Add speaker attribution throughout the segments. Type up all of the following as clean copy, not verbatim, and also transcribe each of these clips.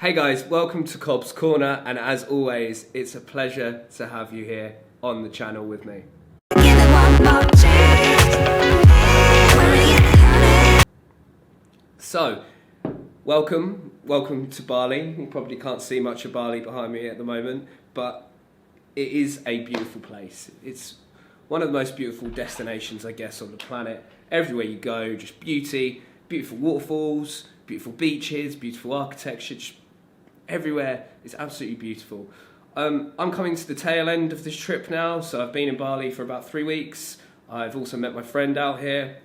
Speaker 1: Hey guys, welcome to Cobb's Corner, and as always, it's a pleasure to have you here on the channel with me. So, welcome to Bali. You probably can't see much of Bali behind me at the moment, but it is a beautiful place. It's one of the most beautiful destinations, I guess, on the planet. Everywhere you go, just beauty, beautiful waterfalls, beautiful beaches, beautiful architecture, just everywhere is absolutely beautiful. I'm coming to the tail end of this trip now, so I've been in Bali for about 3 weeks. I've also met my friend out here.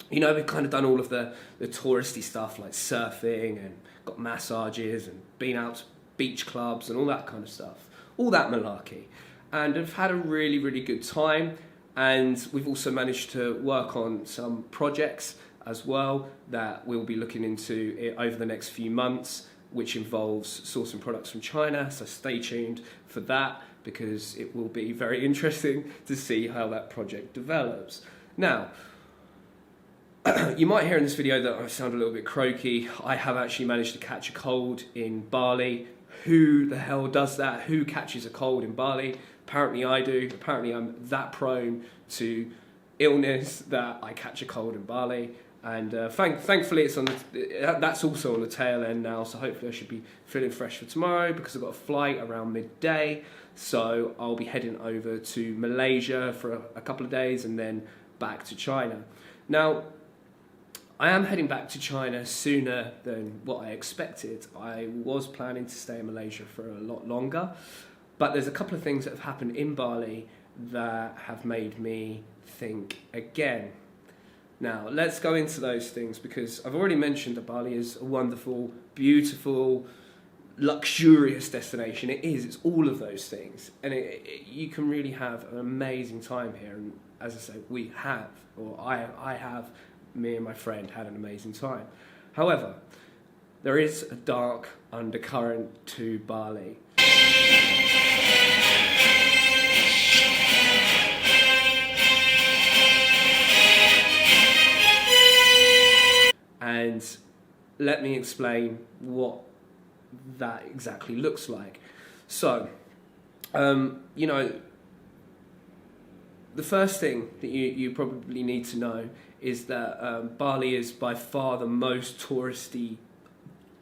Speaker 1: You know, we've kind of done all of the touristy stuff like surfing and got massages and been out to beach clubs and all that kind of stuff. All that malarkey. And I've had a really, really good time. And we've also managed to work on some projects as well that we'll be looking into over the next few months, which involves sourcing products from China, so stay tuned for that because it will be very interesting to see how that project develops. Now, you might hear in this video that I sound a little bit croaky. I have actually managed to catch a cold in Bali. Who the hell does that? Who catches a cold in Bali? Apparently I do. Apparently I'm that prone to illness that I catch a cold in Bali. And thankfully it's on that's also on the tail end now, so hopefully I should be feeling fresh for tomorrow because I've got a flight around midday. So I'll be heading over to Malaysia for a couple of days and then back to China. Now, I am heading back to China sooner than what I expected. I was planning to stay in Malaysia for a lot longer, but there's a couple of things that have happened in Bali that have made me think again. Now, let's go into those things because I've already mentioned that Bali is a wonderful, beautiful, luxurious destination. It is, it's all of those things. And you can really have an amazing time here. And as I say, we have, or I have, me and my friend had an amazing time. However, there is a dark undercurrent to Bali. And let me explain what that exactly looks like. So, you know, the first thing that you probably need to know is that Bali is by far the most touristy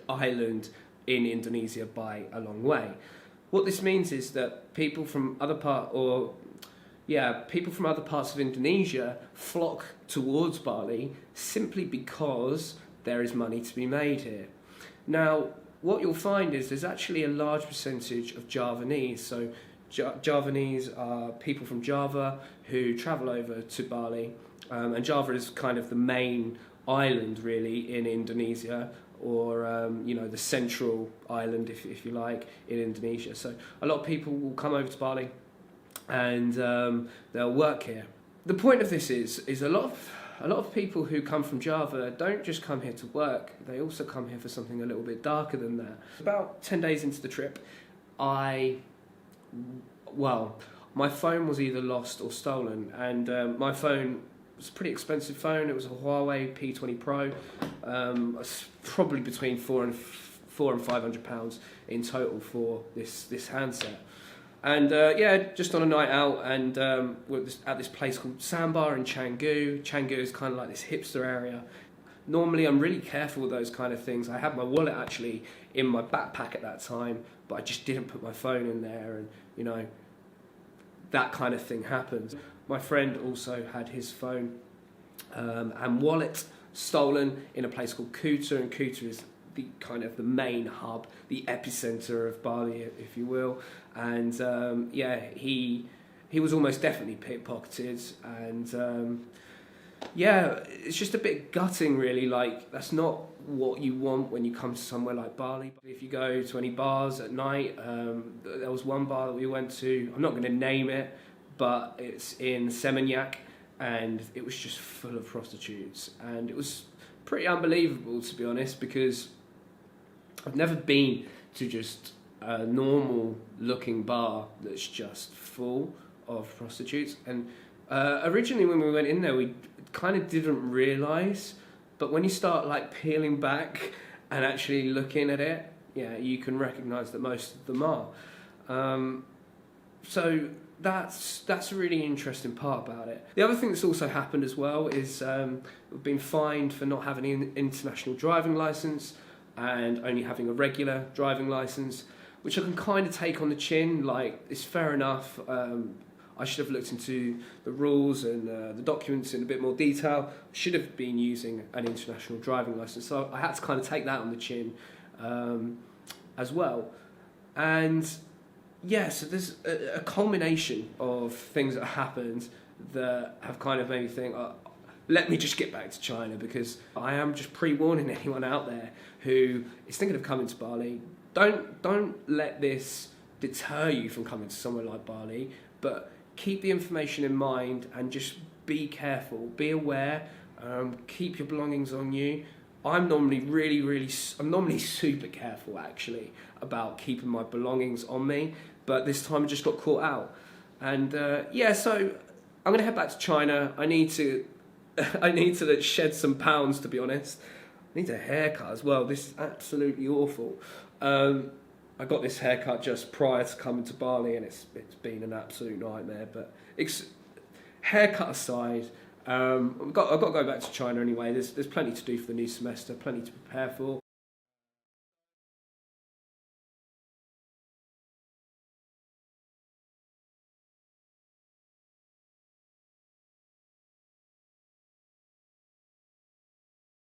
Speaker 1: island in Indonesia by a long way. What this means is that people from other parts of Indonesia flock towards Bali simply because there is money to be made here. Now, what you'll find is there's actually a large percentage of Javanese. So Javanese are people from Java who travel over to Bali, and Java is kind of the main island really in Indonesia, or you know, the central island if you like in Indonesia. So a lot of people will come over to Bali and they'll work here. The point of this is a lot of people who come from Java don't just come here to work, they also come here for something a little bit darker than that. About 10 days into the trip, my phone was either lost or stolen, and my phone was a pretty expensive phone. It was a Huawei P20 Pro. It's probably between £400 and £500 in total for this handset. And just on a night out, and we're at this place called Sandbar in Canggu. Canggu is kind of like this hipster area. Normally I'm really careful with those kind of things. I had my wallet actually in my backpack at that time, but I just didn't put my phone in there, and you know, that kind of thing happens. My friend also had his phone and wallet stolen in a place called Kuta, and Kuta is the kind of the main hub, the epicenter of Bali, if you will. And he was almost definitely pickpocketed, and it's just a bit gutting really. Like, that's not what you want when you come to somewhere like Bali. If you go to any bars at night, there was one bar that we went to, I'm not going to name it, but it's in Seminyak, and it was just full of prostitutes, and it was pretty unbelievable, to be honest, because I've never been to just a normal looking bar that's just full of prostitutes. And originally when we went in there, we kind of didn't realise, but when you start like peeling back and actually looking at it, yeah, you can recognise that most of them are. So that's a really interesting part about it. The other thing that's also happened as well is we've been fined for not having an international driving licence and only having a regular driving licence, which I can kind of take on the chin. Like, it's fair enough. I should have looked into the rules and the documents in a bit more detail. I should have been using an international driving licence, so I had to kind of take that on the chin as well. And yeah, so there's a culmination of things that happened that have kind of made me think, let me just get back to China, because I am just pre-warning anyone out there who is thinking of coming to Bali. Don't let this deter you from coming to somewhere like Bali, but keep the information in mind and just be careful, be aware, keep your belongings on you. I'm normally super careful actually about keeping my belongings on me, but this time I just got caught out. And so I'm going to head back to China. I need to shed some pounds, to be honest. I need a haircut as well. This is absolutely awful. I got this haircut just prior to coming to Bali, and it's been an absolute nightmare. But haircut aside, I've got to go back to China anyway. There's plenty to do for the new semester, plenty to prepare for.